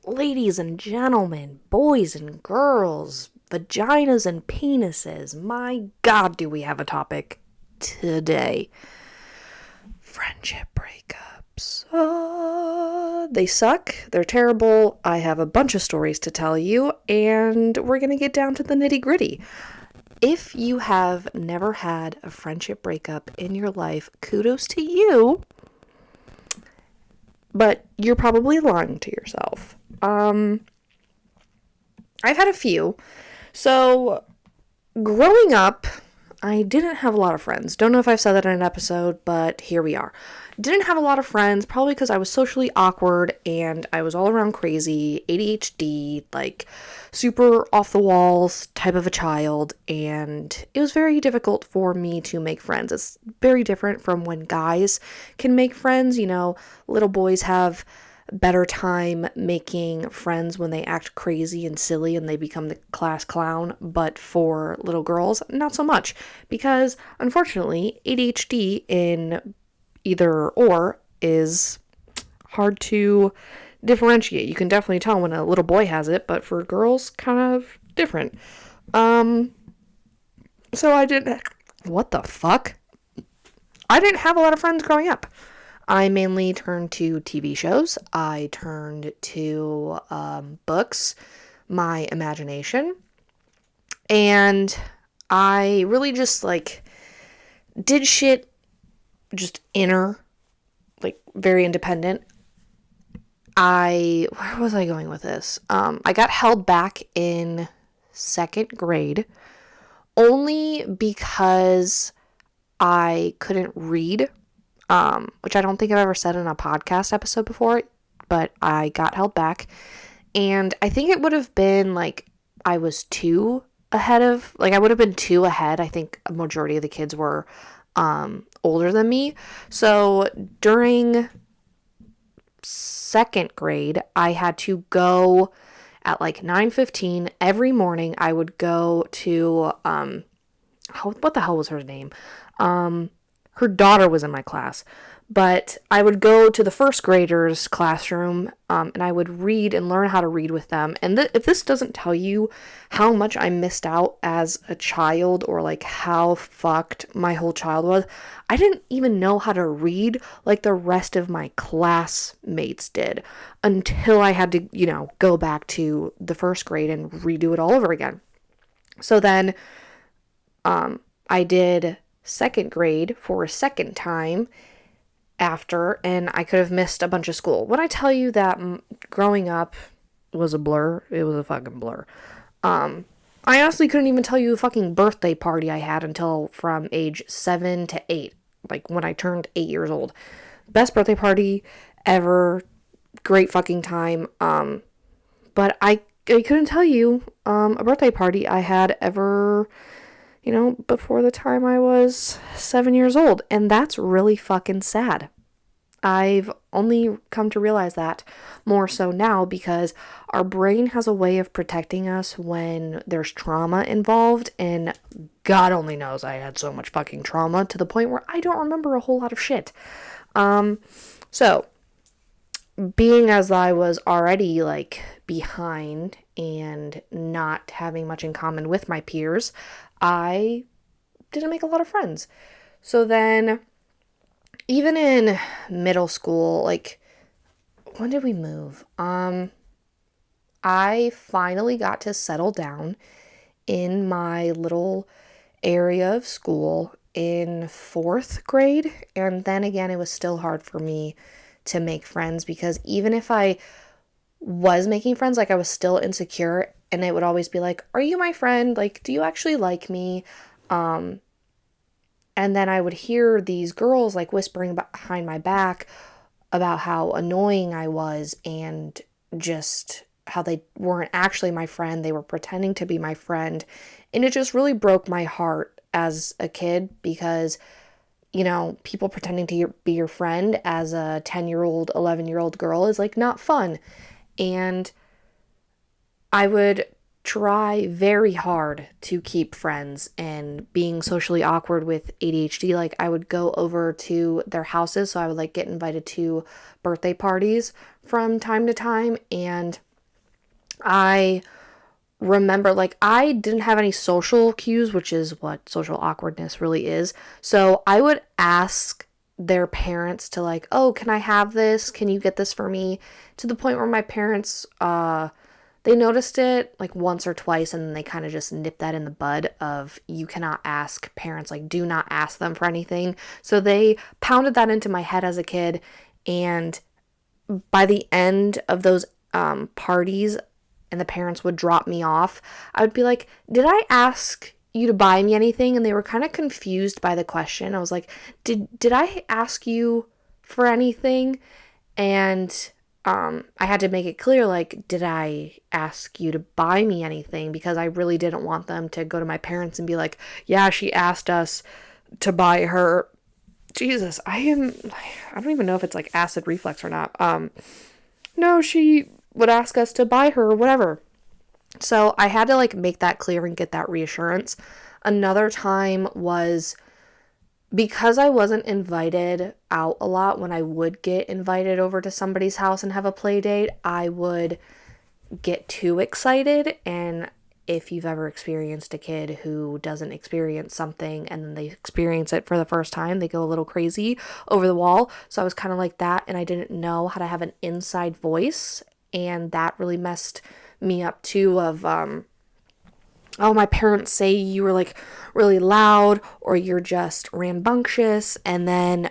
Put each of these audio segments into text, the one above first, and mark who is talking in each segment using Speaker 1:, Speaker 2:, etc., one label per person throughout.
Speaker 1: ladies and gentlemen, boys and girls, vaginas and penises. My God, do we have a topic today? Friendship breakups. They suck. They're terrible. I have a bunch of stories to tell you, and we're going to get down to the nitty-gritty. If you have never had a friendship breakup in your life, kudos to you. But you're probably lying to yourself. I've had a few. So, growing up, I didn't have a lot of friends. Don't know if I've said that in an episode, but here we are. Didn't have a lot of friends, probably because I was socially awkward and I was all around crazy, ADHD, like super off the walls type of a child, and it was very difficult for me to make friends. It's very different from when guys can make friends. You know, little boys have better time making friends when they act crazy and silly and they become the class clown, but for little girls, not so much, because unfortunately, ADHD in either or is hard to differentiate. You can definitely tell when a little boy has it, but for girls, kind of different. So I didn't, what the fuck? I didn't have a lot of friends growing up. I mainly turned to TV shows. I turned to books, my imagination, and I really just did shit just inner, very independent. Where was I going with this? I got held back in second grade only because I couldn't read. Which I don't think I've ever said in a podcast episode before, but I got held back. And I think it would have been I was two ahead of, I would have been two ahead. I think a majority of the kids were older than me. So during second grade, I had to go at 9:15 every morning. I would go to, what the hell was her name? Her daughter was in my class, but I would go to the first graders' classroom, and I would read and learn how to read with them. And if this doesn't tell you how much I missed out as a child, or how fucked my whole child was, I didn't even know how to read like the rest of my classmates did until I had to, go back to the first grade and redo it all over again. So then, I did second grade for a second time after, and I could have missed a bunch of school. When I tell you that growing up was a blur, it was a fucking blur. I honestly couldn't even tell you the fucking birthday party I had until from age 7 to 8, when I turned 8 years old. Best birthday party ever, great fucking time, but I couldn't tell you a birthday party I had ever, before the time I was 7 years old. And that's really fucking sad. I've only come to realize that more so now because our brain has a way of protecting us when there's trauma involved. And God only knows I had so much fucking trauma to the point where I don't remember a whole lot of shit. So being as I was already behind and not having much in common with my peers, I didn't make a lot of friends. So then, even in middle school, when did we move? I finally got to settle down in my little area of school in fourth grade. And then again, it was still hard for me to make friends because even if I was making friends, I was still insecure. And it would always be are you my friend? Do you actually like me? And then I would hear these girls whispering behind my back about how annoying I was and just how they weren't actually my friend. They were pretending to be my friend. And it just really broke my heart as a kid because, people pretending to be your friend as a 10-year-old, 11-year-old girl is not fun. And I would try very hard to keep friends, and being socially awkward with ADHD, I would go over to their houses, so I would get invited to birthday parties from time to time, and I remember, like, I didn't have any social cues, which is what social awkwardness really is. So I would ask their parents to, like, oh, can I have this? Can you get this for me? To the point where my parents, they noticed it like once or twice, and then they kind of just nipped that in the bud of, you cannot ask parents, like, do not ask them for anything. So they pounded that into my head as a kid, and by the end of those parties, and the parents would drop me off, I would be like, did I ask you to buy me anything? And they were kind of confused by the question. I was like, did I ask you for anything? And I had to make it clear, like, did I ask you to buy me anything? Because I really didn't want them to go to my parents and be like, yeah, she asked us to buy her. Jesus, I don't even know if it's like acid reflux or not. No, she would ask us to buy her or whatever. So I had to like make that clear and get that reassurance. Another time was because I wasn't invited out a lot. When I would get invited over to somebody's house and have a play date, I would get too excited. And if you've ever experienced a kid who doesn't experience something and then they experience it for the first time, they go a little crazy over the wall. So I was kind of like that, and I didn't know how to have an inside voice, and that really messed me up too of oh, my parents say you were like really loud or you're just rambunctious, and then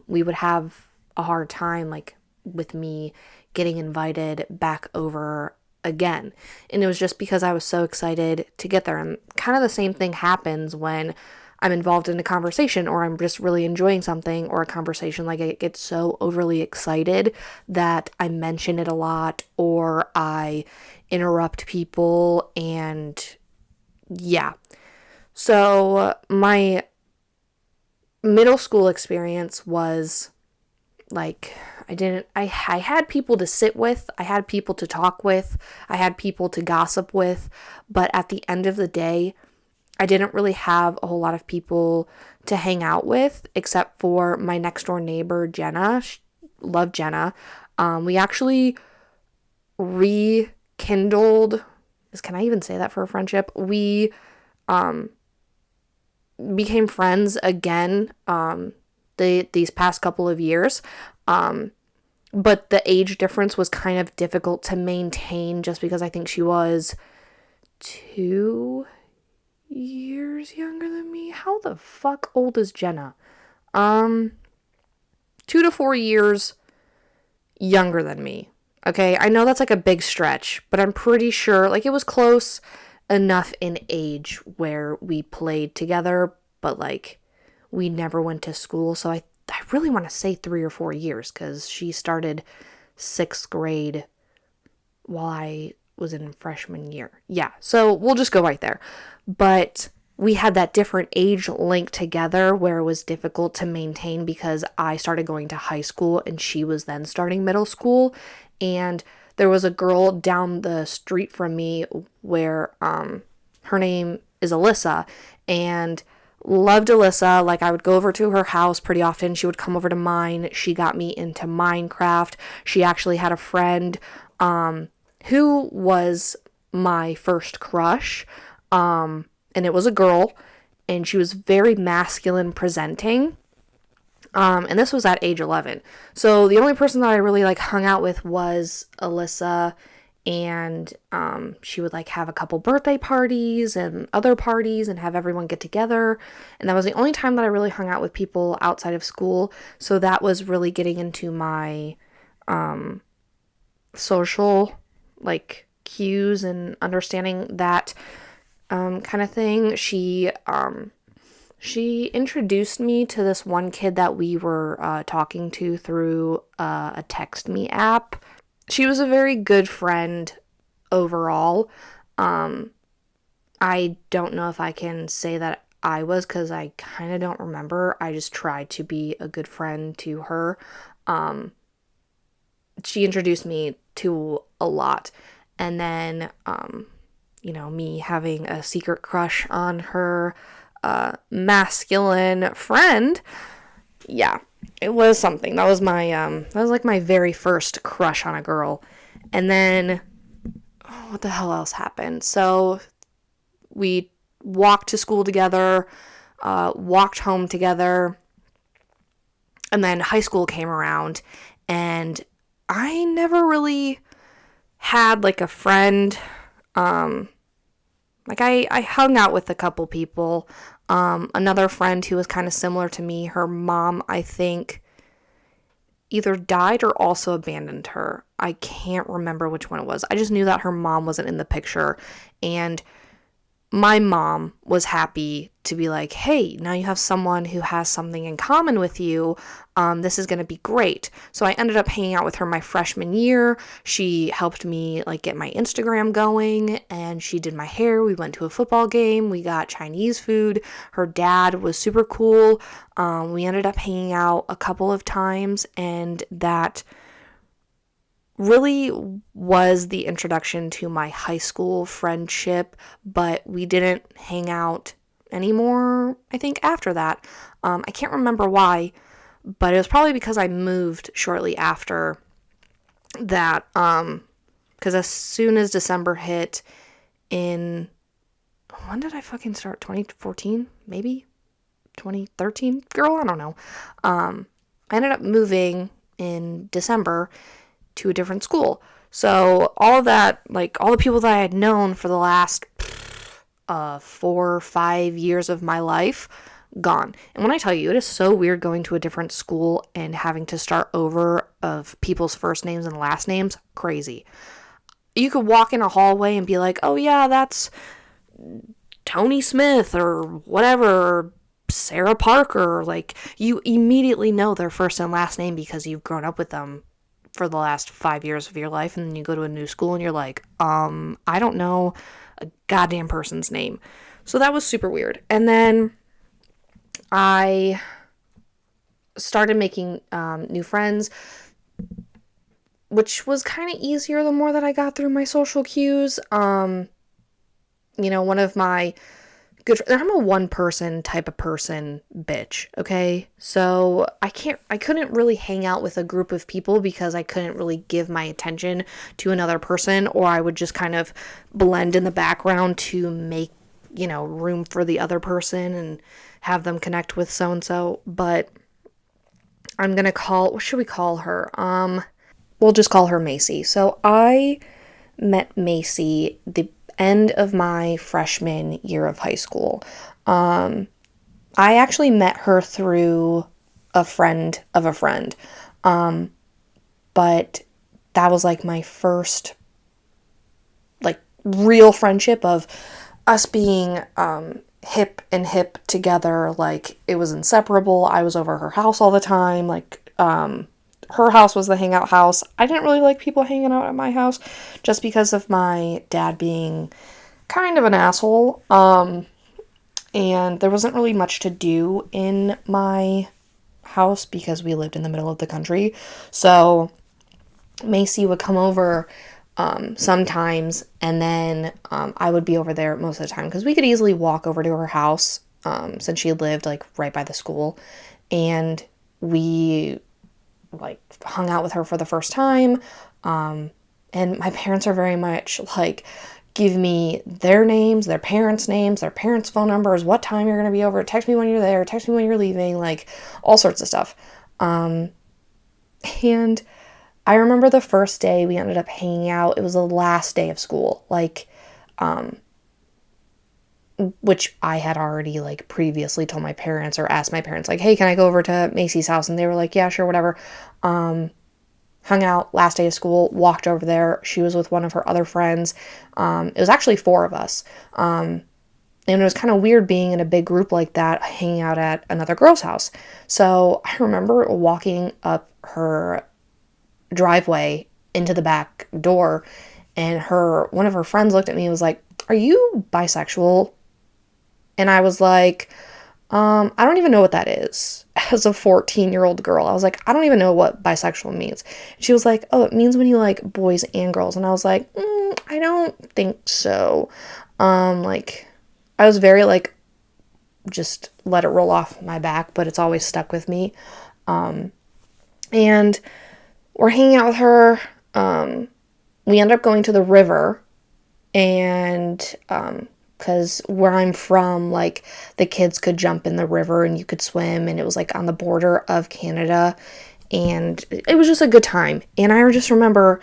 Speaker 1: we would have a hard time like with me getting invited back over again. And it was just because I was so excited to get there. And kind of the same thing happens when I'm involved in a conversation or I'm just really enjoying something or a conversation. Like, I get so overly excited that I mention it a lot, or I interrupt people. And yeah. So my middle school experience was like, I had people to sit with, I had people to talk with, I had people to gossip with, but at the end of the day, I didn't really have a whole lot of people to hang out with except for my next door neighbor, Jenna. Love Jenna. We actually rekindled, can I even say that for a friendship? We became friends again these past couple of years. But the age difference was kind of difficult to maintain just because I think she was 2 years younger than me. How the fuck old is Jenna? 2 to 4 years younger than me. Okay, I know that's like a big stretch, but I'm pretty sure like it was close enough in age where we played together, but like we never went to school. So I really want to say 3 or 4 years because she started 6th grade while I was in freshman year. Yeah, so we'll just go right there. But we had that different age link together where it was difficult to maintain because I started going to high school and she was then starting middle school. And there was a girl down the street from me where her name is Alyssa, and loved Alyssa. Like, I would go over to her house pretty often. She would come over to mine. She got me into Minecraft. She actually had a friend who was my first crush, and it was a girl, and she was very masculine presenting. And this was at age 11. So the only person that I really like hung out with was Alyssa, and she would like have a couple birthday parties and other parties and have everyone get together. And that was the only time that I really hung out with people outside of school. So that was really getting into my social like cues and understanding that kind of thing. She introduced me to this one kid that we were talking to through a text me app. She was a very good friend overall. I don't know if I can say that I was, because I kind of don't remember. I just tried to be a good friend to her. She introduced me to a lot. And then, me having a secret crush on her masculine friend. Yeah, it was something. That was my, that was like my very first crush on a girl. And then, what the hell else happened? So we walked to school together, walked home together, and then high school came around, and I never really had like a friend. Like I hung out with a couple people. Another friend who was kind of similar to me, her mom, I think, either died or also abandoned her. I can't remember which one it was. I just knew that her mom wasn't in the picture. And my mom was happy to be like, hey, now you have someone who has something in common with you. This is going to be great. So I ended up hanging out with her my freshman year. She helped me like get my Instagram going, and she did my hair. We went to a football game. We got Chinese food. Her dad was super cool. We ended up hanging out a couple of times, and that really was the introduction to my high school friendship, but we didn't hang out anymore, I think, after that. I can't remember why, but it was probably because I moved shortly after that, because as soon as December hit in, when did I fucking start? 2014? Maybe? 2013? Girl, I don't know. I ended up moving in December to a different school. So all of that, like all the people that I had known for the last 4 or 5 years of my life, gone. And when I tell you, it is so weird going to a different school and having to start over of people's first names and last names. Crazy. You could walk in a hallway and be like, oh yeah, that's Tony Smith or whatever, Sarah Parker. Like, you immediately know their first and last name because you've grown up with them for the last 5 years of your life, and then you go to a new school and you're like, I don't know a goddamn person's name. So that was super weird. And then I started making new friends, which was kind of easier the more that I got through my social cues. One of my I'm a one person type of person bitch, okay? So I couldn't really hang out with a group of people because I couldn't really give my attention to another person, or I would just kind of blend in the background to make, room for the other person and have them connect with so-and-so. But I'm gonna what should we call her? We'll just call her Macy. So I met Macy the end of my freshman year of high school. I actually met her through a friend of a friend. But that was like my first like real friendship of us being hip and hip together. Like, it was inseparable. I was over her house all the time. Like, her house was the hangout house. I didn't really like people hanging out at my house just because of my dad being kind of an asshole. And there wasn't really much to do in my house because we lived in the middle of the country. So Macy would come over sometimes, and then I would be over there most of the time because we could easily walk over to her house since she lived like right by the school. And we like hung out with her for the first time. And my parents are very much like, give me their names, their parents' names, their parents' phone numbers, what time you're going to be over, text me when you're there, text me when you're leaving, like all sorts of stuff. And I remember the first day we ended up hanging out, it was the last day of school, like, which I had already like previously told my parents or asked my parents like, hey, can I go over to Macy's house? And they were like, yeah, sure, whatever. Hung out last day of school, walked over there. She was with one of her other friends. It was actually 4 of us. And it was kind of weird being in a big group like that, hanging out at another girl's house. So I remember walking up her driveway into the back door, and one of her friends looked at me and was like, are you bisexual? And I was like, I don't even know what that is. As a 14-year-old girl, I was like, I don't even know what bisexual means. She was like, oh, it means when you like boys and girls. And I was like, I don't think so. Like, I was very like, just let it roll off my back, but it's always stuck with me. And we're hanging out with her. We ended up going to the river And because where I'm from, like, the kids could jump in the river and you could swim, and it was like on the border of Canada, and it was just a good time. And I just remember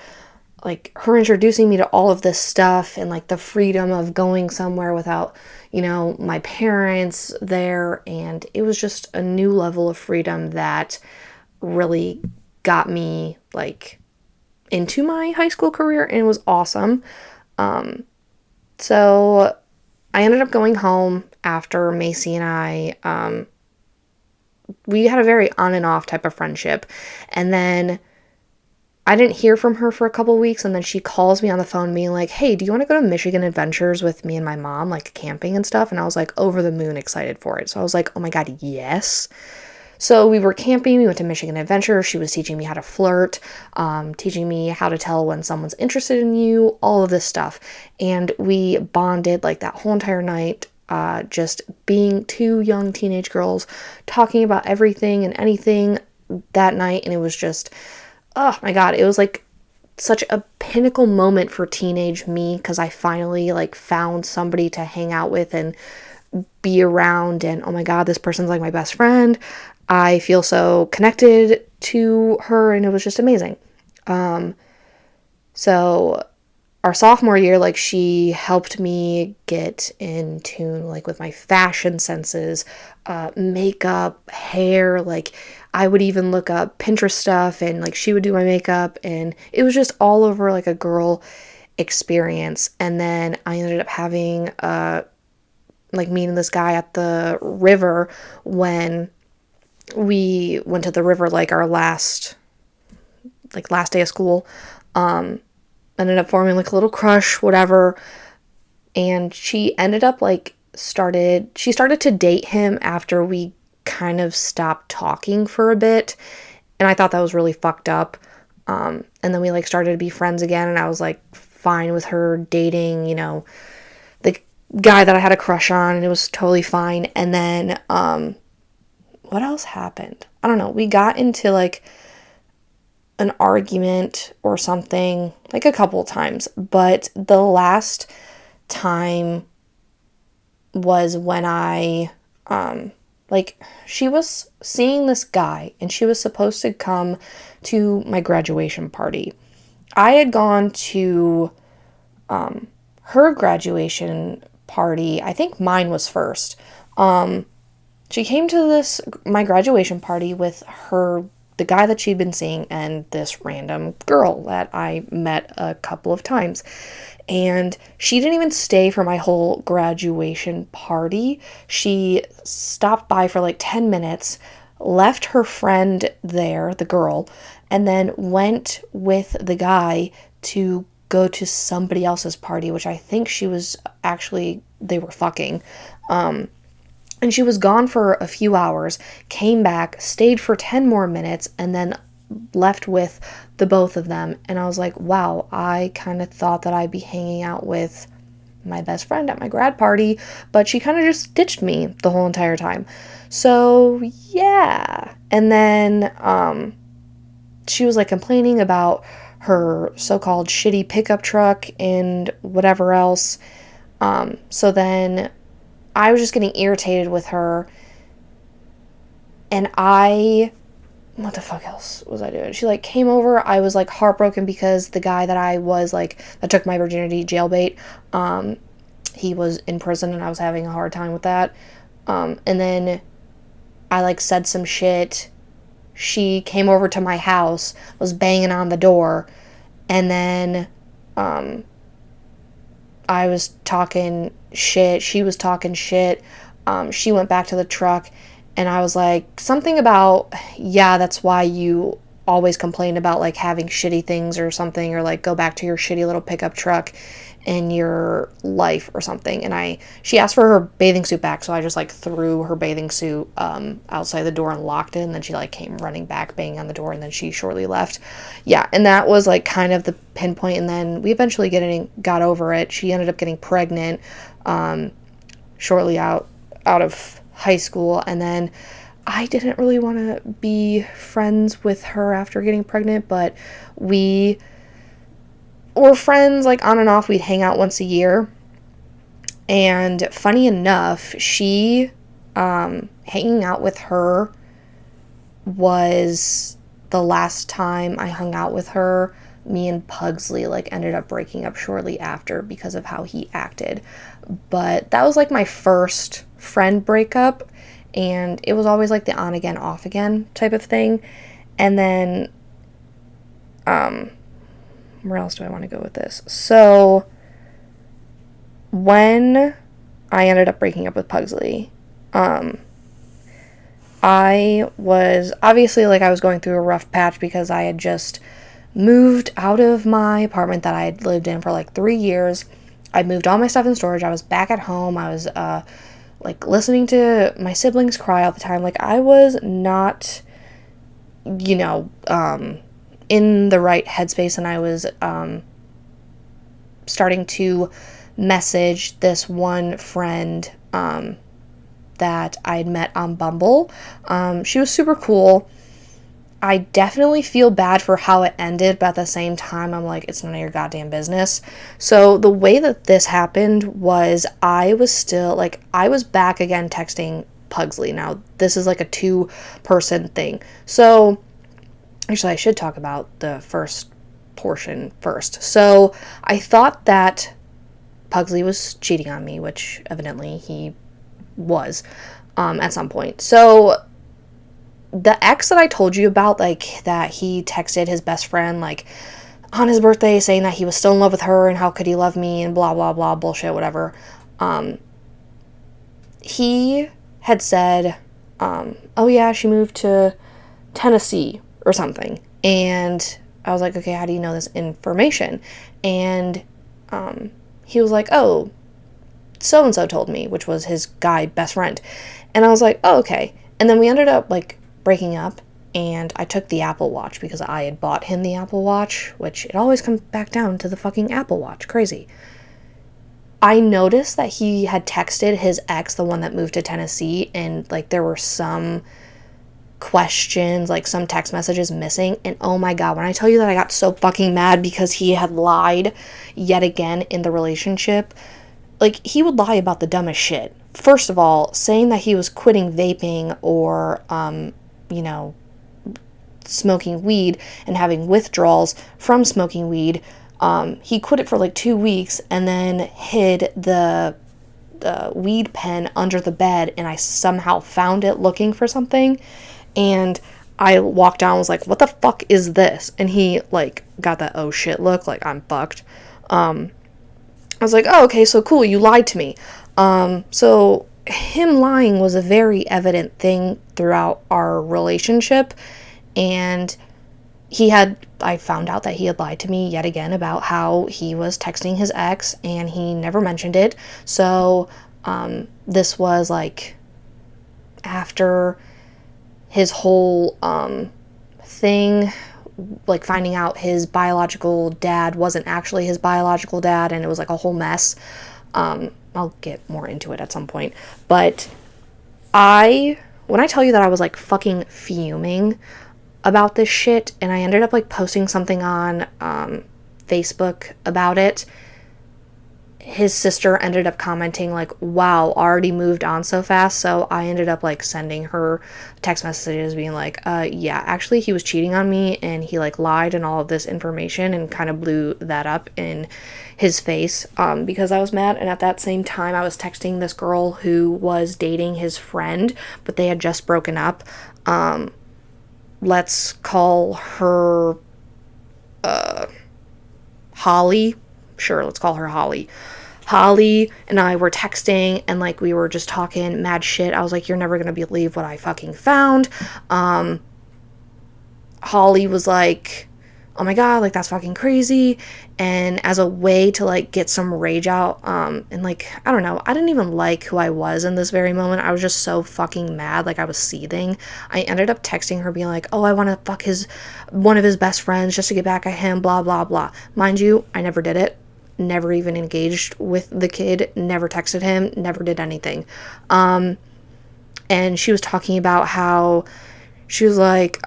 Speaker 1: like her introducing me to all of this stuff, and like the freedom of going somewhere without, my parents there. And it was just a new level of freedom that really got me like into my high school career, and it was awesome. So I ended up going home after Macy and I, we had a very on and off type of friendship. And then I didn't hear from her for a couple weeks, and then she calls me on the phone being like, hey, do you want to go to Michigan Adventures with me and my mom, like camping and stuff? And I was like over the moon excited for it. So I was like, oh my God, yes. So we were camping, we went to Michigan Adventure. She was teaching me how to flirt, teaching me how to tell when someone's interested in you, all of this stuff. And we bonded like that whole entire night, just being two young teenage girls talking about everything and anything that night. And it was just, oh my God, it was like such a pinnacle moment for teenage me, because I finally like found somebody to hang out with and be around. And oh my God, this person's like my best friend. I feel so connected to her, and it was just amazing. So our sophomore year, like, she helped me get in tune like with my fashion senses, makeup, hair. Like, I would even look up Pinterest stuff, and like she would do my makeup, and it was just all over like a girl experience. And then I ended up having like meeting this guy at the river when we went to the river, like our last day of school. Ended up forming like a little crush, whatever. And she ended up like she started to date him after we kind of stopped talking for a bit. And I thought that was really fucked up. And then we like started to be friends again, and I was like fine with her dating, the guy that I had a crush on, and it was totally fine. And then, what else happened? I don't know. We got into like an argument or something like a couple times, but the last time was when I like, she was seeing this guy, and she was supposed to come to my graduation party. I had gone to her graduation party. I think mine was first. She came to my graduation party with the guy that she'd been seeing, and this random girl that I met a couple of times. And she didn't even stay for my whole graduation party. She stopped by for like 10 minutes, left her friend there, the girl, and then went with the guy to go to somebody else's party, which I think they were fucking. And she was gone for a few hours, came back, stayed for 10 more minutes, and then left with the both of them. And I was like, wow, I kind of thought that I'd be hanging out with my best friend at my grad party, but she kind of just ditched me the whole entire time. So yeah. And then she was like complaining about her so-called shitty pickup truck and whatever else. So then I was just getting irritated with her, and what the fuck else was I doing? She like came over. I was like heartbroken because the guy that took my virginity, jailbait, he was in prison, and I was having a hard time with that. And then I like said some shit. She came over to my house, was banging on the door, and then I was talking shit. She was talking shit. She went back to the truck, and I was like, something about, yeah, that's why you always complain about like having shitty things or something, or like go back to your shitty little pickup truck in your life or something. And she asked for her bathing suit back, so I just like threw her bathing suit outside the door and locked it, and then she like came running back, banging on the door, and then she shortly left. Yeah, and that was like kind of the pinpoint. And then we eventually got over it. She ended up getting pregnant shortly out of high school, and then I didn't really want to be friends with her after getting pregnant, but we we're friends, like, on and off. We'd hang out once a year. And funny enough, hanging out with her was the last time I hung out with her. Me and Pugsley, like, ended up breaking up shortly after because of how he acted. But that was, like, my first friend breakup, and it was always, like, the on again, off again type of thing. And then, where else do I want to go with this? So, when I ended up breaking up with Pugsley, I was obviously, like, I was going through a rough patch because I had just moved out of my apartment that I had lived in for like 3 years. I moved all my stuff in storage. I was back at home. I was like listening to my siblings cry all the time. Like, I was not, you know, in the right headspace, and I was starting to message this one friend that I'd met on Bumble. She was super cool. I definitely feel bad for how it ended, but at the same time, I'm like, it's none of your goddamn business. So the way that this happened was I was back again texting Pugsley. Now, this is like a 2-person thing. So, actually, I should talk about the first portion first. So, I thought that Pugsley was cheating on me, which evidently he was at some point. So, the ex that I told you about, like, that he texted his best friend, like, on his birthday saying that he was still in love with her and how could he love me and blah, blah, blah, bullshit, whatever. He had said, oh yeah, she moved to Tennessee or something. And I was like, okay, how do you know this information? And he was like, oh, so-and-so told me, which was his guy best friend. And I was like, oh, okay. And then we ended up, like, breaking up, and I took the Apple Watch because I had bought him the Apple Watch, which it always comes back down to the fucking Apple Watch. Crazy. I noticed that he had texted his ex, the one that moved to Tennessee, and, like, there were some questions, like, some text messages missing, and oh my god, when I tell you that I got so fucking mad because he had lied yet again in the relationship. Like, he would lie about the dumbest shit. First of all, saying that he was quitting vaping or, you know, smoking weed and having withdrawals from smoking weed. He quit it for like 2 weeks and then hid the weed pen under the bed, and I somehow found it looking for something. And I walked down and was like, what the fuck is this? And he, like, got that oh shit look, like, I'm fucked. I was like, oh, okay, so cool, you lied to me. So him lying was a very evident thing throughout our relationship, and I found out that he had lied to me yet again about how he was texting his ex, and he never mentioned it. So, this was, like, after his whole, thing, like, finding out his biological dad wasn't actually his biological dad, and it was, like, a whole mess. I'll get more into it at some point. But when I tell you that I was, like, fucking fuming about this shit, and I ended up, like, posting something on Facebook about it, his sister ended up commenting, like, wow, already moved on so fast. So I ended up, like, sending her text messages being like, yeah, actually he was cheating on me, and he, like, lied and all of this information, and kind of blew that up in his face, because I was mad. And at that same time, I was texting this girl who was dating his friend, but they had just broken up. Let's call her Holly. Sure, let's call her Holly. Holly and I were texting, and, like, we were just talking mad shit. I was like, you're never gonna believe what I fucking found. Holly was like, oh my god, like, that's fucking crazy. And as a way to, like, get some rage out, and, like, I don't know, I didn't even like who I was in this very moment. I was just so fucking mad, like, I was seething. I ended up texting her being like, oh, I want to fuck one of his best friends just to get back at him, blah blah blah. Mind you, I never did it. Never even engaged with the kid, never texted him, never did anything. And she was talking about how she was like,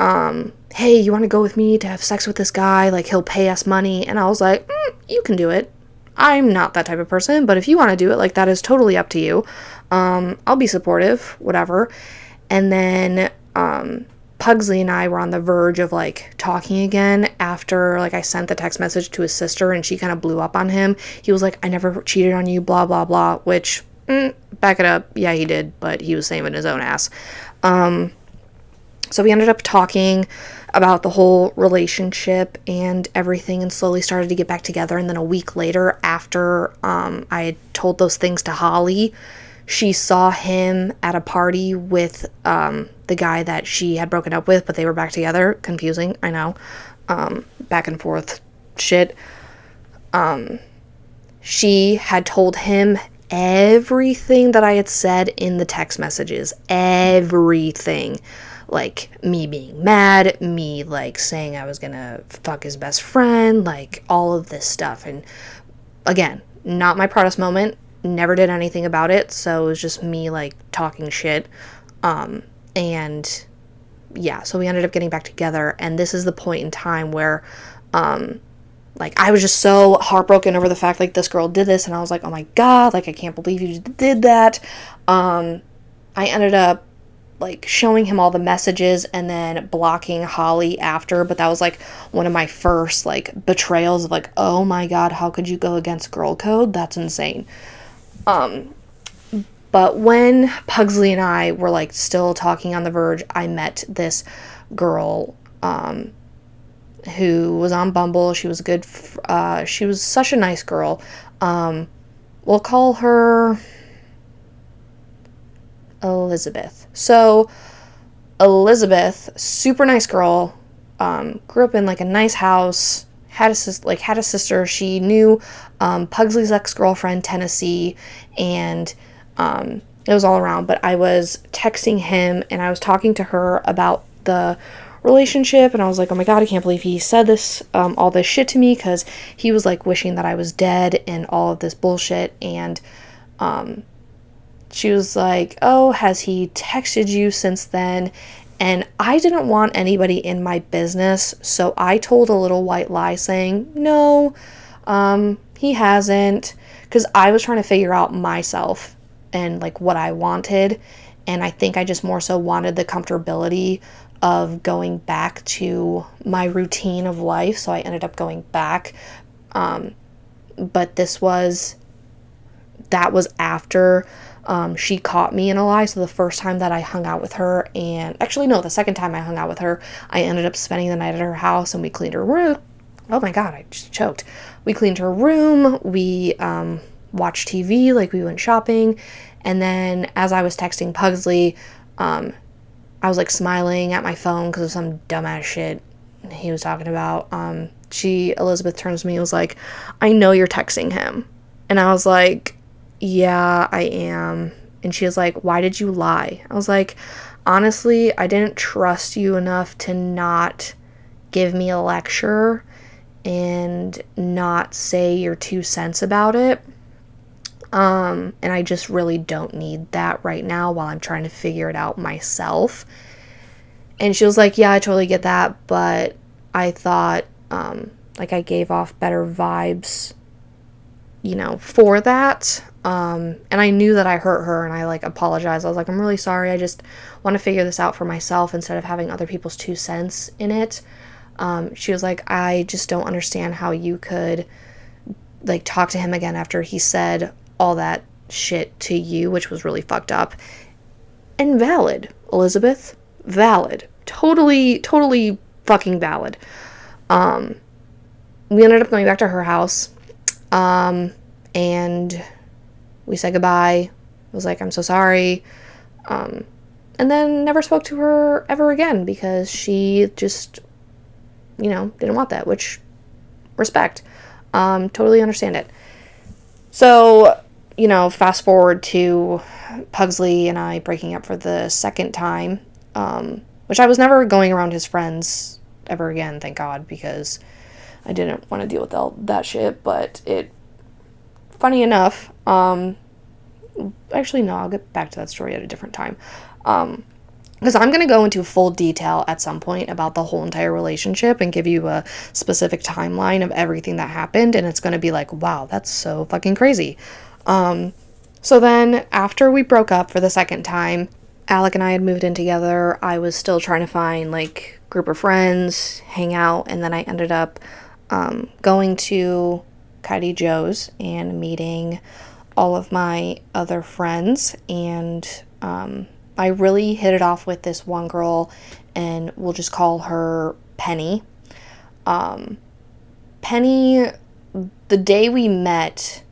Speaker 1: hey, you want to go with me to have sex with this guy? Like, he'll pay us money. And I was like, you can do it. I'm not that type of person, but if you want to do it, like, that is totally up to you. I'll be supportive, whatever. And then Pugsley and I were on the verge of, like, talking again after, like, I sent the text message to his sister and she kind of blew up on him. He was like, I never cheated on you, blah, blah, blah, which, back it up. Yeah, he did, but he was saving his own ass. So we ended up talking about the whole relationship and everything and slowly started to get back together. And then a week later, after I had told those things to Holly, she saw him at a party with the guy that she had broken up with, but they were back together. Confusing, I know. Back and forth shit. She had told him everything that I had said in the text messages. Everything. Like, me being mad, me, like, saying I was gonna fuck his best friend, like, all of this stuff. And, again, not my proudest moment, never did anything about it, so it was just me, like, talking shit. And, yeah, so we ended up getting back together, and this is the point in time where, like, I was just so heartbroken over the fact, like, this girl did this, and I was like, oh my god, like, I can't believe you did that. I ended up, like, showing him all the messages and then blocking Holly after, but that was, like, one of my first, like, betrayals of, like, oh my god, how could you go against girl code? That's insane. But when Pugsley and I were, like, still talking on the verge, I met this girl, who was on Bumble. She was good, she was such a nice girl. We'll call her Elizabeth. So Elizabeth, super nice girl, grew up in, like, a nice house, had a sister. She knew Pugsley's ex-girlfriend, Tennessee, and it was all around. But I was texting him and I was talking to her about the relationship, and I was like, oh my god, I can't believe he said this, all this shit to me, because he was, like, wishing that I was dead and all of this bullshit. And she was like, oh, has he texted you since then? And I didn't want anybody in my business, so I told a little white lie saying, no, he hasn't, because I was trying to figure out myself and, like, what I wanted, and I think I just more so wanted the comfortability of going back to my routine of life, so I ended up going back. But that was after she caught me in a lie. So the first time that I hung out with her, and actually no, the second time I hung out with her, I ended up spending the night at her house, and we cleaned her room. Oh my god, I just choked. We cleaned her room, we watched TV, like, we went shopping, and then as I was texting Pugsley, I was, like, smiling at my phone because of some dumbass shit he was talking about. Elizabeth turns to me and was like, I know you're texting him. And I was like, yeah, I am. And she was like, why did you lie? I was like, honestly, I didn't trust you enough to not give me a lecture and not say your 2 cents about it. And I just really don't need that right now while I'm trying to figure it out myself. And she was like, yeah, I totally get that, but I thought, like, I gave off better vibes, you know, for that. And I knew that I hurt her, and I, like, apologized. I was like, I'm really sorry. I just want to figure this out for myself instead of having other people's 2 cents in it. She was like, I just don't understand how you could, like, talk to him again after he said all that shit to you, which was really fucked up. And valid, Elizabeth. Valid. Totally fucking valid. We ended up going back to her house. And we said goodbye. I was like, I'm so sorry. And then never spoke to her ever again because she just, you know, didn't want that, which, respect. Totally understand it. So, you know, fast forward to Pugsley and I breaking up for the second time, which I was never going around his friends ever again, thank God, because I didn't want to deal with all that shit. But funny enough, actually no, I'll get back to that story at a different time. because I'm going to go into full detail at some point about the whole entire relationship and give you a specific timeline of everything that happened, and it's going to be like, wow, that's so fucking crazy. So then after we broke up for the second time, Alec and I had moved in together. I was still trying to find like group of friends, hang out, and then I ended up going to Katie Joe's and meeting all of my other friends, and I really hit it off with this one girl, and we'll just call her Penny. Penny, the day we met,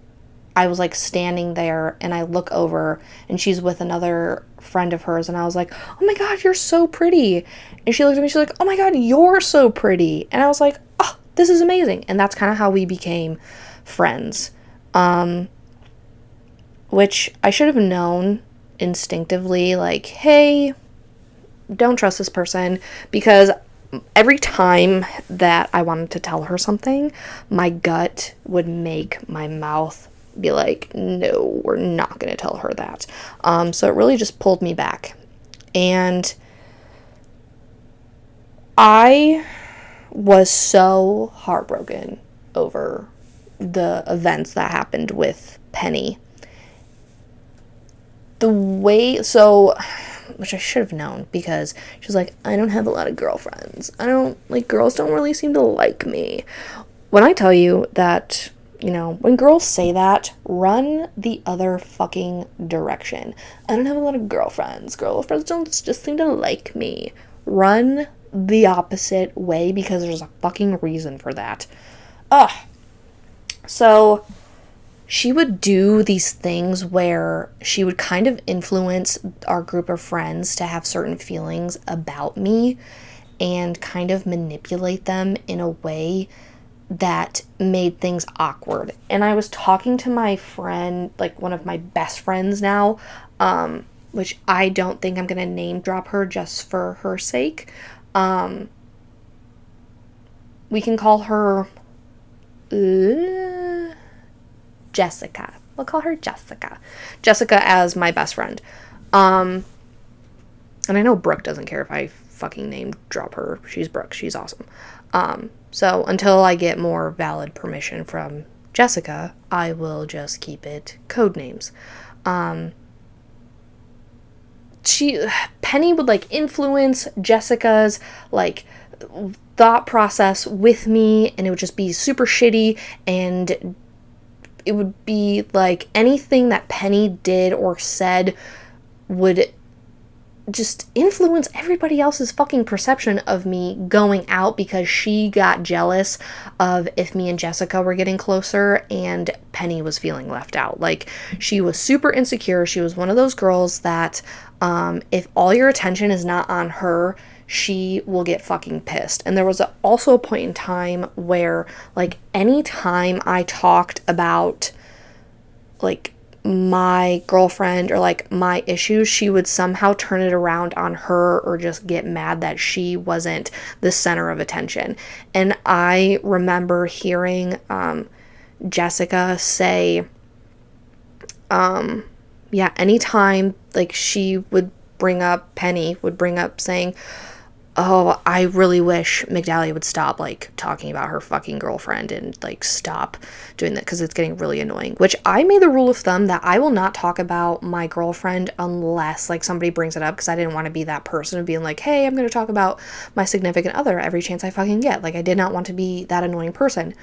Speaker 1: I was like standing there and I look over and she's with another friend of hers, and I was like, oh my God, you're so pretty. And she looked at me, she's like, oh my God, you're so pretty. And I was like, oh, this is amazing. And that's kind of how we became friends. Which I should have known instinctively, like, hey, don't trust this person, because every time that I wanted to tell her something, my gut would make my mouth be like, no, we're not going to tell her that. So it really just pulled me back. And I was so heartbroken over the events that happened with Penny. The way, so, which I should have known, because she's like, I don't have a lot of girlfriends. Girls don't really seem to like me. When I tell you that, when girls say that, run the other fucking direction. I don't have a lot of girlfriends. Girlfriends don't just seem to like me. Run the opposite way, because there's a fucking reason for that. So she would do these things where she would kind of influence our group of friends to have certain feelings about me and kind of manipulate them in a way that made things awkward. And I was talking to my friend, like one of my best friends now, which I don't think I'm going to name drop her just for her sake. We can call her Jessica. We'll call her Jessica. Jessica as my best friend. And I know Brooke doesn't care if I fucking name drop her. She's Brooke. She's awesome. So until I get more valid permission from Jessica, I will just keep it code names. Penny would like influence Jessica's like thought process with me, and it would just be super shitty, and it would be like anything that Penny did or said would just influence everybody else's fucking perception of me going out, because she got jealous of if me and Jessica were getting closer and Penny was feeling left out. Like, she was super insecure. She was one of those girls that if all your attention is not on her, she will get fucking pissed. And there was also a point in time where, like, anytime I talked about like my girlfriend or like my issues, she would somehow turn it around on her or just get mad that she wasn't the center of attention. And I remember hearing Jessica say, anytime like she would bring up, Penny would bring up saying, oh, I really wish Migdalia would stop, like, talking about her fucking girlfriend and, like, stop doing that, because it's getting really annoying. Which I made the rule of thumb that I will not talk about my girlfriend unless, like, somebody brings it up, because I didn't want to be that person of being like, hey, I'm going to talk about my significant other every chance I fucking get. Like, I did not want to be that annoying person.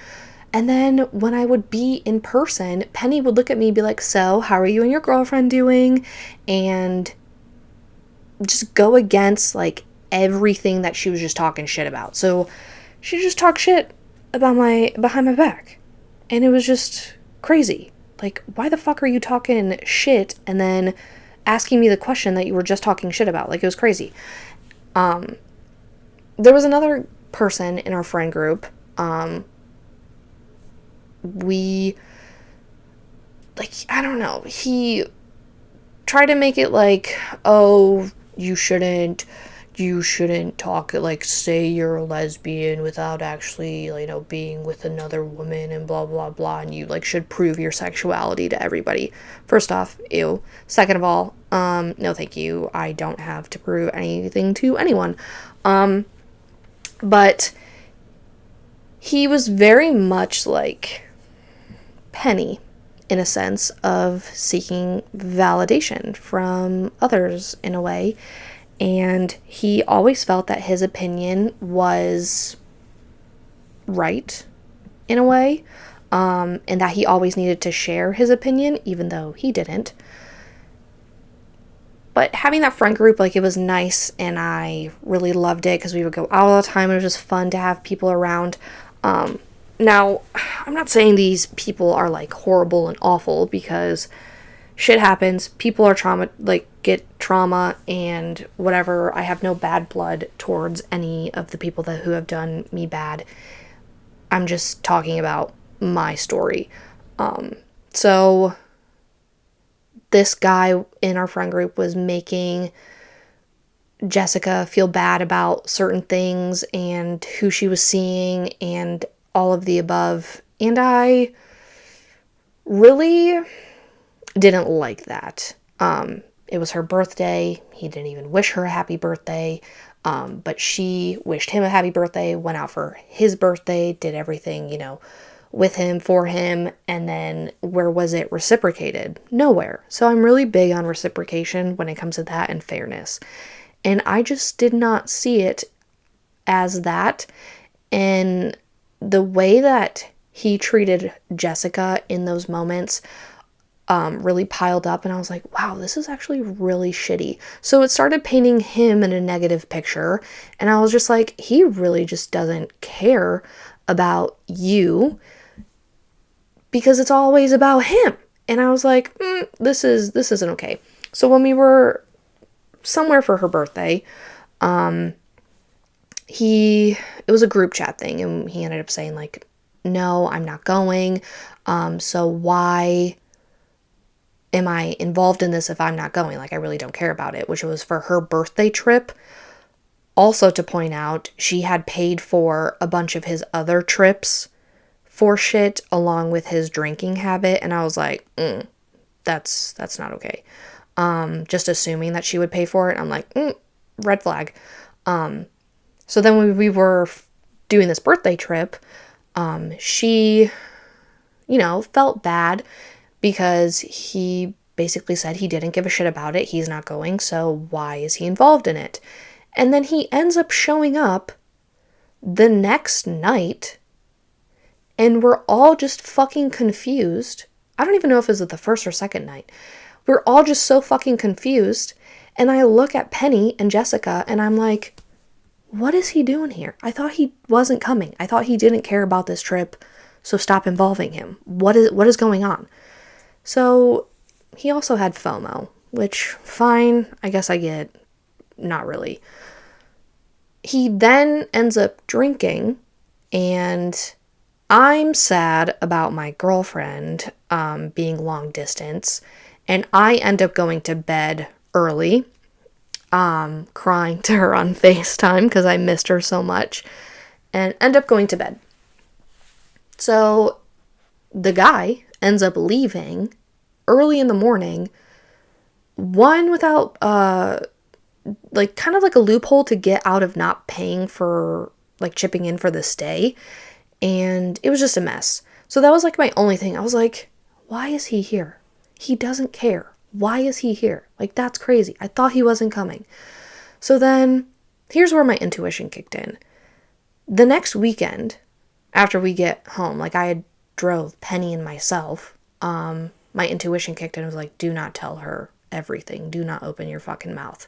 Speaker 1: And then when I would be in person, Penny would look at me and be like, so, how are you and your girlfriend doing? And just go against, like, everything that she was just talking shit about. So she just talked shit about behind my back. And it was just crazy. Like, why the fuck are you talking shit and then asking me the question that you were just talking shit about? Like, it was crazy. There was another person in our friend group. We, like, I don't know. He tried to make it like, oh, you shouldn't talk, like, say you're a lesbian without actually, being with another woman and blah, blah, blah, and you, like, should prove your sexuality to everybody. First off, ew. Second of all, No, thank you. I don't have to prove anything to anyone. But he was very much like Penny in a sense of seeking validation from others in a way. And he always felt that his opinion was right in a way, and that he always needed to share his opinion, even though he didn't. But having that friend group, like, it was nice, and I really loved it because we would go out all the time. It was just fun to have people around. Now, I'm not saying these people are, like, horrible and awful, because shit happens. People are get trauma and whatever. I have no bad blood towards any of the people who have done me bad. I'm just talking about my story. So this guy in our friend group was making Jessica feel bad about certain things and who she was seeing and all of the above. And I really didn't like that. It was her birthday. He didn't even wish her a happy birthday. But she wished him a happy birthday, went out for his birthday, did everything, with him, for him, and then where was it reciprocated? Nowhere. So I'm really big on reciprocation when it comes to that and fairness. And I just did not see it as that. And the way that he treated Jessica in those moments really piled up, and I was like, wow, this is actually really shitty. So it started painting him in a negative picture, and I was just like, he really just doesn't care about you because it's always about him. And I was like, this isn't okay. So when we were somewhere for her birthday, it was a group chat thing, and he ended up saying, like, no, I'm not going. So why am I involved in this if I'm not going? Like, I really don't care about it, which was for her birthday trip. Also, to point out, she had paid for a bunch of his other trips for shit along with his drinking habit. And I was like, that's not okay. Just assuming that she would pay for it. I'm like, red flag. So then when we were doing this birthday trip, she, felt bad because he basically said he didn't give a shit about it. He's not going, so why is he involved in it? And then he ends up showing up the next night, and we're all just fucking confused. I don't even know if it was the first or second night. We're all just so fucking confused, and I look at Penny and Jessica, and I'm like, what is he doing here? I thought he wasn't coming. I thought he didn't care about this trip, so stop involving him. What is going on? So he also had FOMO, which, fine, I guess I get. Not really. He then ends up drinking, and I'm sad about my girlfriend being long distance, and I end up going to bed early, crying to her on FaceTime because I missed her so much, and end up going to bed. So the guy ends up leaving early in the morning, one without kind of like a loophole to get out of not paying for, like, chipping in for the stay, and it was just a mess. So that was like my only thing. I was like, why is he here? He doesn't care. Why is he here? Like, that's crazy. I thought he wasn't coming. So then here's where my intuition kicked in. The next weekend after we get home, like, I had drove Penny and myself, my intuition kicked in and was like, do not tell her everything. Do not open your fucking mouth.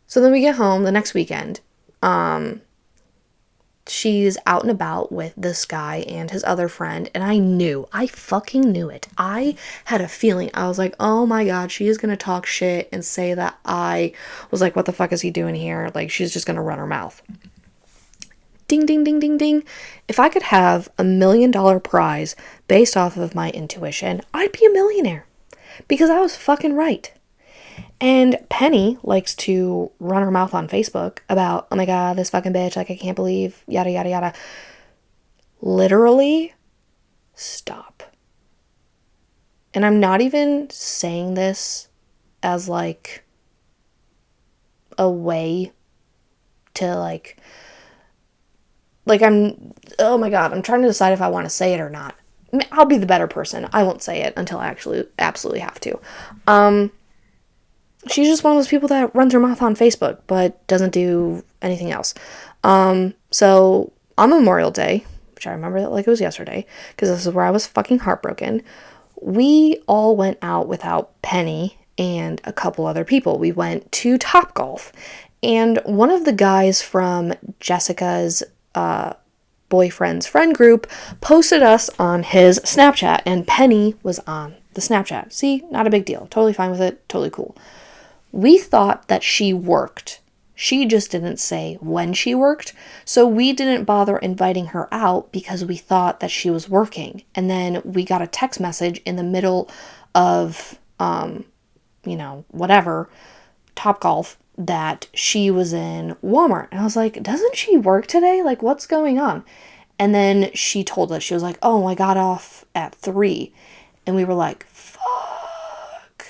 Speaker 1: So then we get home the next weekend. She's out and about with this guy and his other friend, and I fucking knew it. I had a feeling. I was like, oh my god, she is gonna talk shit and say that I was like, what the fuck is he doing here? Like, she's just gonna run her mouth. Ding, ding, ding, ding, ding. If I could have $1 million prize based off of my intuition, I'd be a millionaire. Because I was fucking right. And Penny likes to run her mouth on Facebook about, oh my god, this fucking bitch, like, I can't believe, yada, yada, yada. Literally, stop. And I'm not even saying this as like a way to like oh my God, I'm trying to decide if I want to say it or not. I'll be the better person. I won't say it until I actually absolutely have to. She's just one of those people that runs her mouth on Facebook but doesn't do anything else. So on Memorial Day, which I remember like it was yesterday, because this is where I was fucking heartbroken, we all went out without Penny and a couple other people. We went to Topgolf, and one of the guys from Jessica's boyfriend's friend group posted us on his Snapchat, and Penny was on the Snapchat. See, not a big deal. Totally fine with it. Totally cool. We thought that she worked. She just didn't say when she worked, so we didn't bother inviting her out because we thought that she was working. And then we got a text message in the middle of, whatever, Topgolf, that she was in Walmart. And I was like, doesn't she work today? Like, what's going on? And then she told us, she was like, oh, I got off at 3. And we were like, fuck.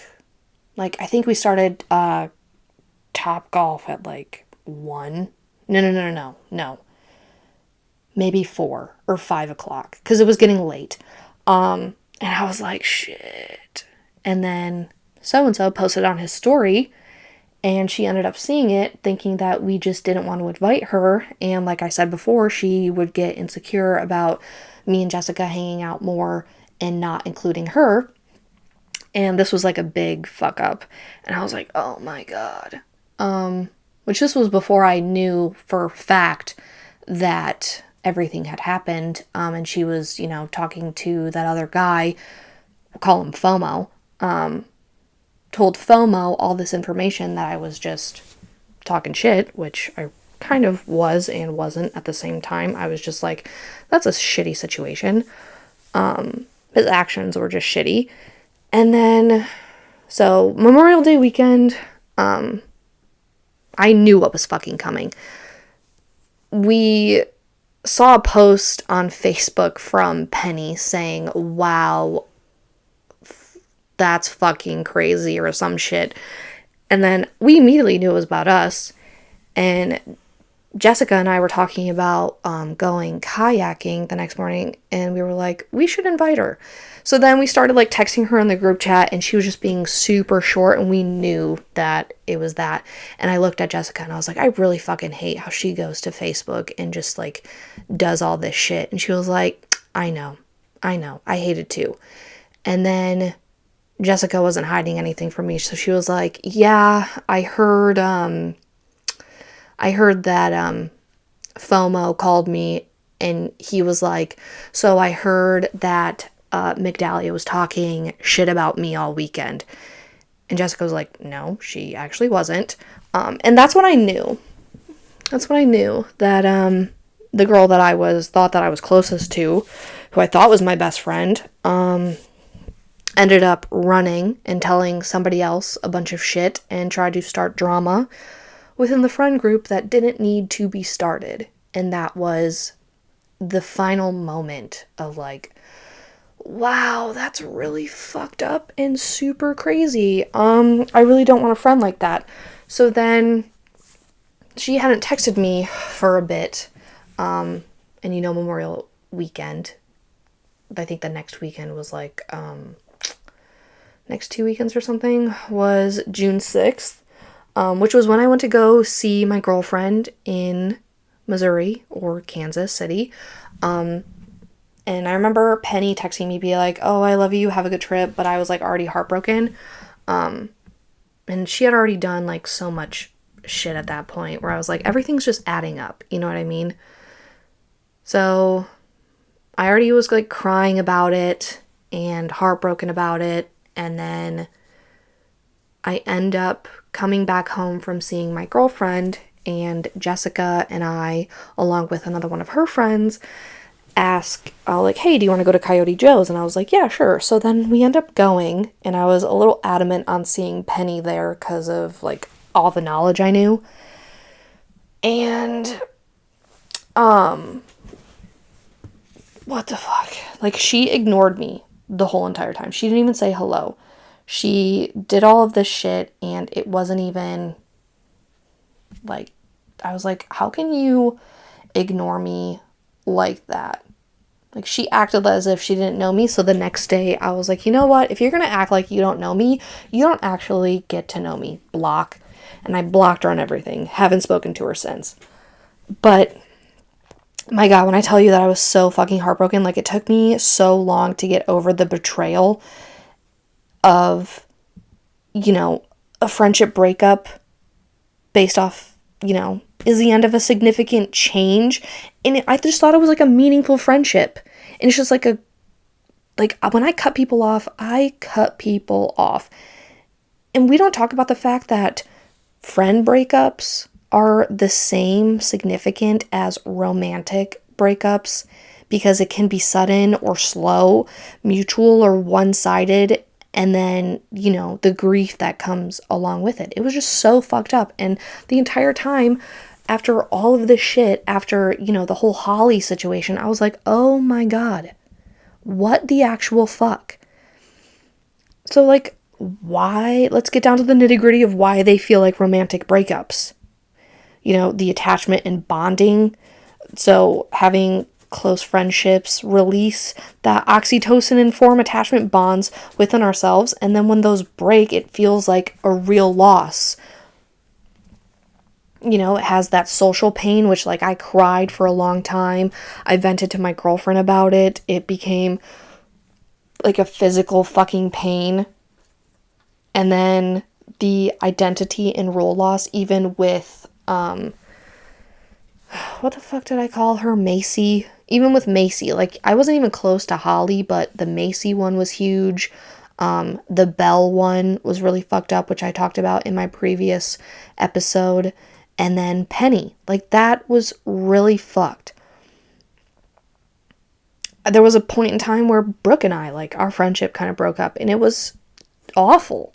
Speaker 1: Like, I think we started Topgolf at like 1. No. Maybe 4 or 5 o'clock, because it was getting late. And I was like, shit. And then so-and-so posted on his story, and she ended up seeing it, thinking that we just didn't want to invite her. And like I said before, she would get insecure about me and Jessica hanging out more and not including her. And this was like a big fuck up. And I was like, oh my God. Which this was before I knew for a fact that everything had happened. And she was, talking to that other guy, we'll call him FOMO, told FOMO all this information that I was just talking shit, which I kind of was and wasn't at the same time. I was just like, that's a shitty situation. His actions were just shitty. And then, so Memorial Day weekend, I knew what was fucking coming. We saw a post on Facebook from Penny saying, wow, that's fucking crazy, or some shit. And then we immediately knew it was about us. And Jessica and I were talking about going kayaking the next morning, and we were like, we should invite her. So then we started like texting her in the group chat, and she was just being super short, and we knew that it was that. And I looked at Jessica and I was like, I really fucking hate how she goes to Facebook and just like does all this shit. And she was like, I know, I hate it too. And then Jessica wasn't hiding anything from me, so she was like, yeah, I heard that FOMO called me, and he was like, so I heard that Migdalia was talking shit about me all weekend. And Jessica was like, no, she actually wasn't. And that's when I knew. That's when I knew that the girl that I thought that I was closest to, who I thought was my best friend, ended up running and telling somebody else a bunch of shit and tried to start drama within the friend group that didn't need to be started. And that was the final moment of like, wow, that's really fucked up and super crazy. I really don't want a friend like that. So then she hadn't texted me for a bit. And Memorial weekend, I think the next weekend was like, next 2 weekends or something was June 6th, which was when I went to go see my girlfriend in Missouri or Kansas City. And I remember Penny texting me, be like, oh, I love you, have a good trip. But I was like already heartbroken. And she had already done like so much shit at that point where I was like, everything's just adding up. You know what I mean? So I already was like crying about it and heartbroken about it. And then I end up coming back home from seeing my girlfriend, and Jessica and I, along with another one of her friends, ask, like, hey, do you want to go to Coyote Joe's? And I was like, yeah, sure. So then we end up going, and I was a little adamant on seeing Penny there because of like all the knowledge I knew. And what the fuck? Like, she ignored me the whole entire time. She didn't even say hello. She did all of this shit, and it wasn't even, like, I was like, how can you ignore me like that? Like, she acted as if she didn't know me. So the next day I was like, you know what? If you're going to act like you don't know me, you don't actually get to know me. Block. And I blocked her on everything. Haven't spoken to her since. But my God, when I tell you that I was so fucking heartbroken, like, it took me so long to get over the betrayal of, you know, a friendship breakup based off, you know, is the end of a significant change. And I just thought it was like a meaningful friendship. And it's just like when I cut people off, I cut people off. And we don't talk about the fact that friend breakups are the same significant as romantic breakups, because it can be sudden or slow, mutual or one-sided, and then, you know, the grief that comes along with it. It was just so fucked up. And the entire time, after all of this shit, after, you know, the whole Holly situation, I was like, oh my God, what the actual fuck? So, like, why? Let's get down to the nitty-gritty of why they feel like romantic breakups. You know, the attachment and bonding. So having close friendships release that oxytocin and form attachment bonds within ourselves. And then when those break, it feels like a real loss. You know, it has that social pain, which, like, I cried for a long time. I vented to my girlfriend about it. It became like a physical fucking pain. And then the identity and role loss, even with, what the fuck did I call her? Macy. Even with Macy, like, I wasn't even close to Holly, but the Macy one was huge. The Belle one was really fucked up, which I talked about in my previous episode. And then Penny, like, that was really fucked. There was a point in time where Brooke and I, like, our friendship kind of broke up, and it was awful.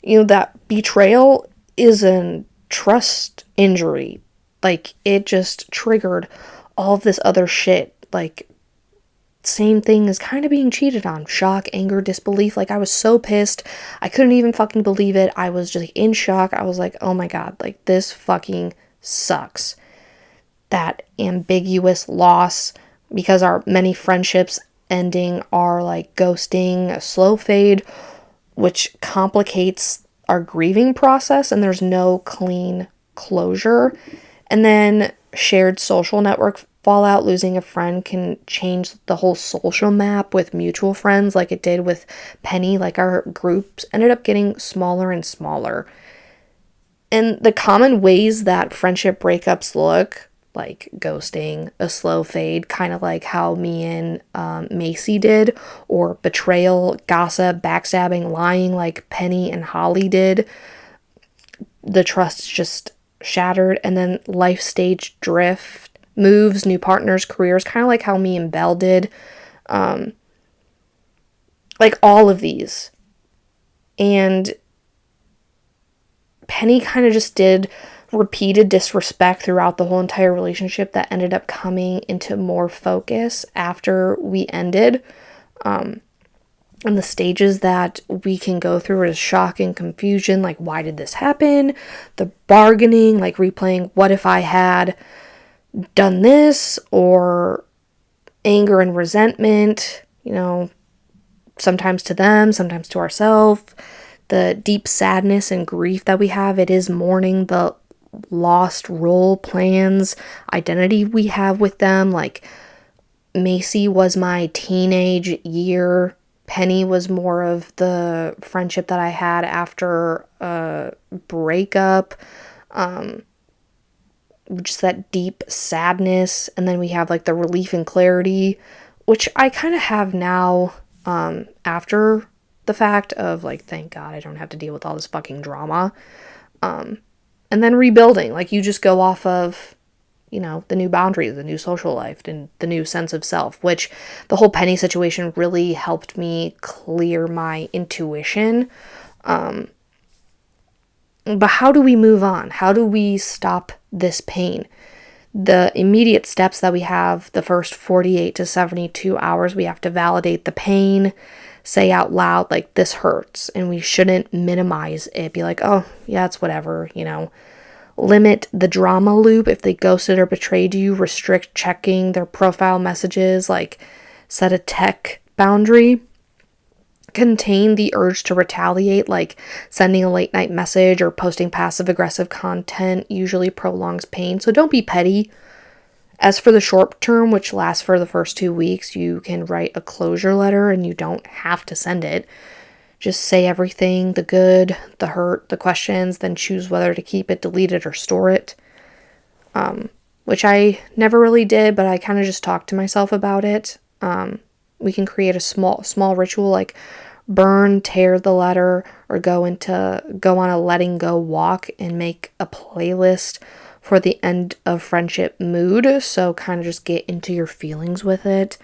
Speaker 1: You know, that betrayal is a trust injury. Like, it just triggered all of this other shit. Like, same thing as kind of being cheated on. Shock, anger, disbelief. Like, I was so pissed. I couldn't even fucking believe it. I was just in shock. I was like, oh my God, like, this fucking sucks. That ambiguous loss, because our many friendships ending are like ghosting, a slow fade, which complicates our grieving process, and there's no clean closure. And then shared social network fallout. Losing a friend can change the whole social map with mutual friends, like it did with Penny. Like, our groups ended up getting smaller and smaller. And the common ways that friendship breakups look, like ghosting, a slow fade, kind of like how me and Macy did, or betrayal, gossip, backstabbing, lying, like Penny and Holly did. The trust just shattered. And then life stage drift, moves, new partners, careers, kind of like how me and Belle did. Like, all of these. And Penny kind of just did repeated disrespect throughout the whole entire relationship that ended up coming into more focus after we ended. And the stages that we can go through is shock and confusion, like, why did this happen? The bargaining, like replaying, what if I had done this? Or anger and resentment, you know, sometimes to them, sometimes to ourselves. The deep sadness and grief that we have, it is mourning the lost role plans, identity we have with them. Like, Macy was my teenage year. Penny was more of the friendship that I had after a breakup. Just that deep sadness. And then we have, like, the relief and clarity, which I kind of have now, after the fact of, like, thank God I don't have to deal with all this fucking drama. And then rebuilding, like, you just go off of, you know, the new boundaries, the new social life, and the new sense of self, which the whole Penny situation really helped me clear my intuition. But how do we move on? How do we stop this pain? The immediate steps that we have, the first 48 to 72 hours, we have to validate the pain, say out loud, like, this hurts, and we shouldn't minimize it. Be like, oh, yeah, it's whatever, Limit the drama loop. If they ghosted or betrayed you, restrict checking their profile messages, like, set a tech boundary. Contain the urge to retaliate, like sending a late night message or posting passive aggressive content usually prolongs pain. So don't be petty. As for the short term, which lasts for the first 2 weeks, you can write a closure letter and you don't have to send it. Just say everything, the good, the hurt, the questions, then choose whether to keep it, delete it, or store it. Which I never really did, but I kind of just talked to myself about it. We can create a small ritual, like burn, tear the letter, or go on a letting go walk and make a playlist for the end of friendship mood. So kind of just get into your feelings with it.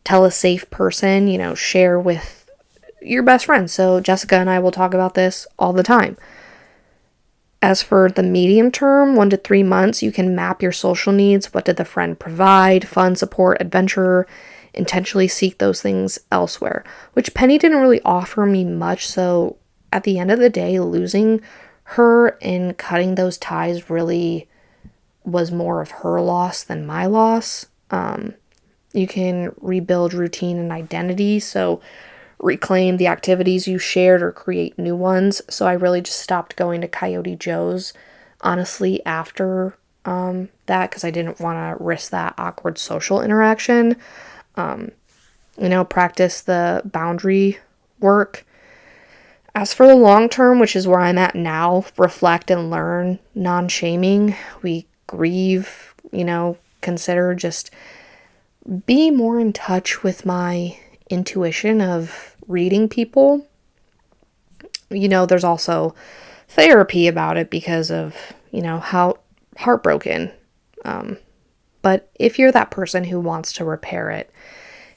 Speaker 1: Tell a safe person, share with your best friend. So Jessica and I will talk about this all the time. As for the medium term, 1 to 3 months, you can map your social needs. What did the friend provide? Fun, support, adventure. Intentionally seek those things elsewhere, which Penny didn't really offer me much. So at the end of the day, losing her and cutting those ties really was more of her loss than my loss. You can rebuild routine and identity. So reclaim the activities you shared or create new ones. So I really just stopped going to Coyote Joe's, honestly, after that, because I didn't want to risk that awkward social interaction. Practice the boundary work. As for the long term, which is where I'm at now, reflect and learn, non-shaming. We grieve, consider just be more in touch with my intuition of reading people. There's also therapy about it because of, how heartbroken. But if you're that person who wants to repair it,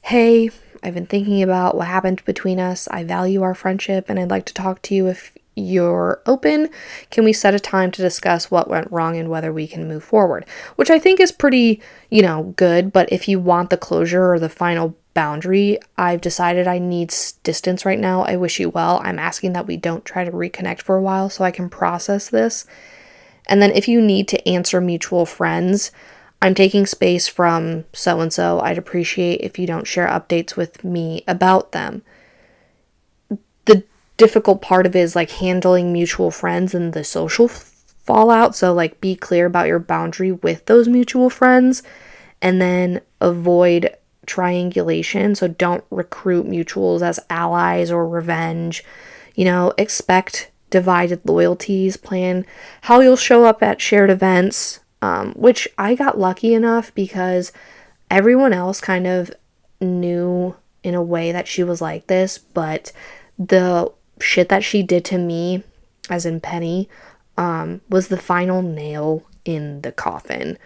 Speaker 1: hey, I've been thinking about what happened between us. I value our friendship and I'd like to talk to you if you're open. Can we set a time to discuss what went wrong and whether we can move forward? Which I think is pretty, good. But if you want the closure or the final boundary, I've decided I need distance right now. I wish you well. I'm asking that we don't try to reconnect for a while so I can process this. And then if you need to answer mutual friends, I'm taking space from so-and-so. I'd appreciate if you don't share updates with me about them. The difficult part of it is like handling mutual friends and the social fallout. So like be clear about your boundary with those mutual friends and then avoid triangulation. So don't recruit mutuals as allies or revenge. Expect divided loyalties. Plan how you'll show up at shared events. Which I got lucky enough because everyone else kind of knew in a way that she was like this, but the shit that she did to me, as in Penny, was the final nail in the coffin.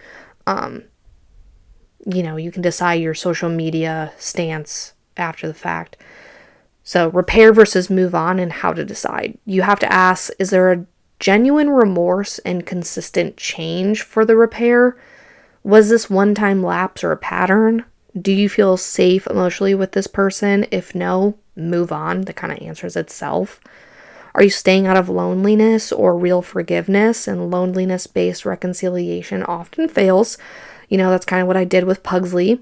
Speaker 1: You can decide your social media stance after the fact. So repair versus move on and how to decide. You have to ask, is there a genuine remorse and consistent change for the repair? Was this one-time lapse or a pattern? Do you feel safe emotionally with this person? If no, move on. That kind of answers itself. Are you staying out of loneliness or real forgiveness? And loneliness-based reconciliation often fails. That's kind of what I did with Pugsley.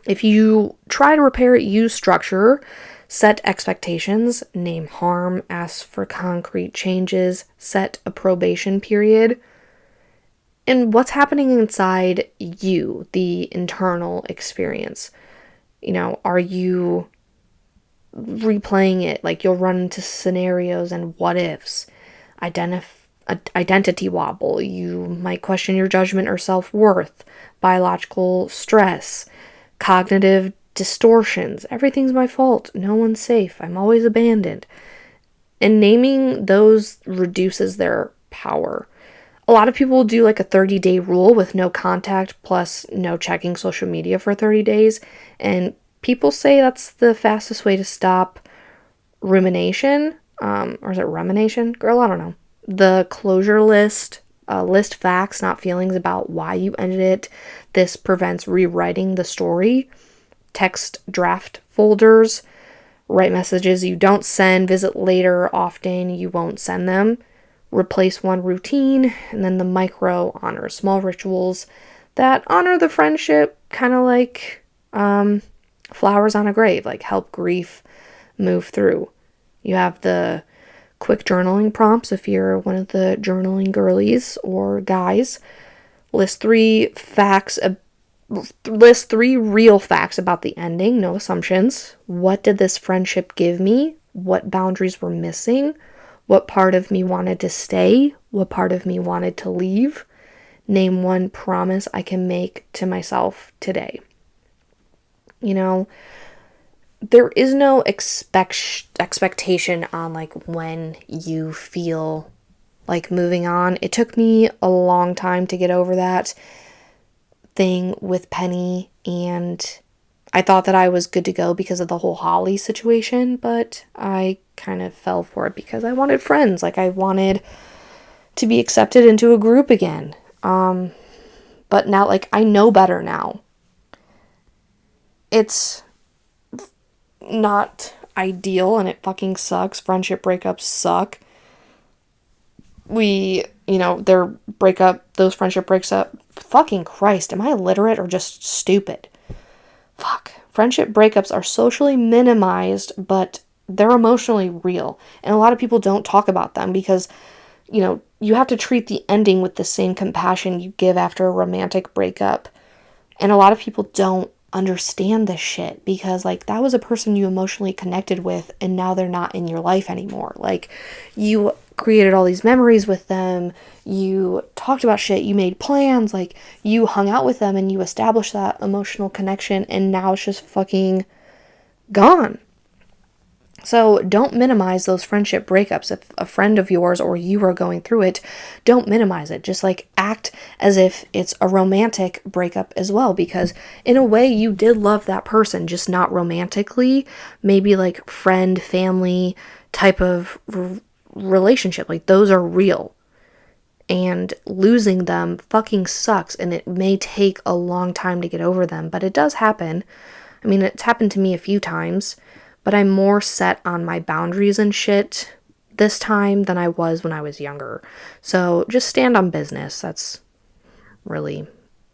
Speaker 1: If you try to repair it, use structure. Set expectations, name harm, ask for concrete changes, set a probation period. And what's happening inside you, the internal experience? Are you replaying it? Like you'll run into scenarios and what ifs. Identity wobble. You might question your judgment or self-worth. Biological stress. Cognitive distortions. Everything's my fault. No one's safe. I'm always abandoned. And naming those reduces their power. A lot of people will do like a 30-day rule with no contact plus no checking social media for 30 days. And people say that's the fastest way to stop rumination. Or is it rumination? Girl, I don't know. The closure list List facts, not feelings about why you ended it. This prevents rewriting the story. Text draft folders. Write messages you don't send. Visit later. Often you won't send them. Replace one routine. And then the micro honors. Small rituals that honor the friendship, kind of like flowers on a grave, like help grief move through. You have the quick journaling prompts if you're one of the journaling girlies or guys. List three real facts about the ending, no assumptions. What did this friendship give me? What boundaries were missing? What part of me wanted to stay? What part of me wanted to leave? Name one promise I can make to myself today. You know, there is no expectation on like when you feel like moving on. It took me a long time to get over that thing with Penny, and I thought that I was good to go because of the whole Holly situation, but I kind of fell for it because I wanted friends. Like, I wanted to be accepted into a group again. But now, like, I know better now. It's not ideal and it fucking sucks. Friendship breakups suck. Those friendship breaks up. Fucking Christ, am I illiterate or just stupid? Fuck. Friendship breakups are socially minimized, but they're emotionally real. And a lot of people don't talk about them because, you have to treat the ending with the same compassion you give after a romantic breakup. And a lot of people don't understand this shit because, like, that was a person you emotionally connected with and now they're not in your life anymore. Like, you created all these memories with them, you talked about shit, you made plans, like, you hung out with them and you established that emotional connection, and now it's just fucking gone. So don't minimize those friendship breakups. If a friend of yours or you are going through it, don't minimize it. Just like act as if it's a romantic breakup as well, because in a way you did love that person, just not romantically, maybe like friend, family type of relationship. Like, those are real. And losing them fucking sucks, and it may take a long time to get over them, but it does happen. I mean, it's happened to me a few times. But I'm more set on my boundaries and shit this time than I was when I was younger. So just stand on business. That's really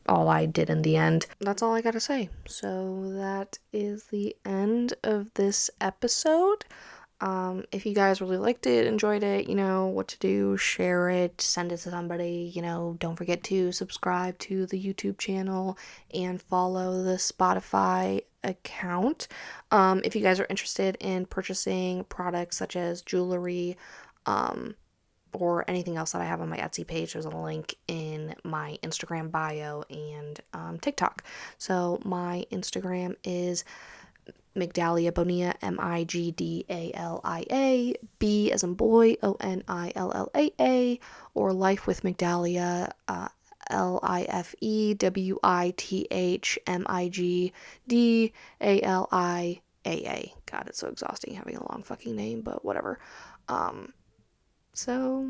Speaker 1: all I did in the end. That's all I gotta say. So that is the end of this episode. If you guys really liked it, enjoyed it, you know what to do, share it, send it to somebody, don't forget to subscribe to the YouTube channel and follow the Spotify account. If you guys are interested in purchasing products such as jewelry, or anything else that I have on my Etsy page, there's a link in my Instagram bio and TikTok. So my Instagram is Migdalia Bonilla, Migdalia, B as in boy, Onillaa, or Life with Migdalia, Lifewithmigdalia. God, it's so exhausting having a long fucking name, but whatever. So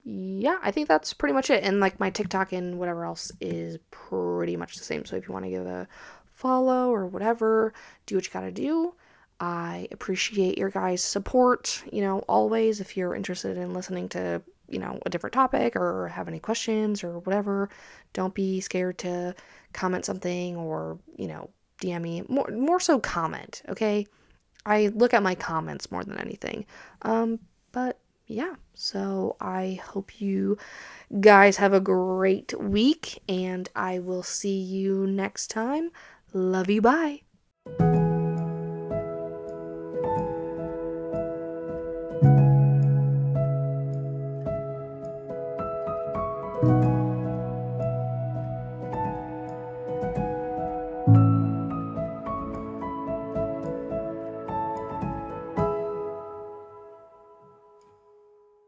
Speaker 1: yeah, I think that's pretty much it. And like my TikTok and whatever else is pretty much the same. So if you want to give a follow or whatever, do what you gotta do. I appreciate your guys' support, always. If you're interested in listening to, a different topic or have any questions or whatever, don't be scared to comment something or, DM me. More so comment, okay? I look at my comments more than anything. But yeah, so I hope you guys have a great week, and I will see you next time. Love you, bye.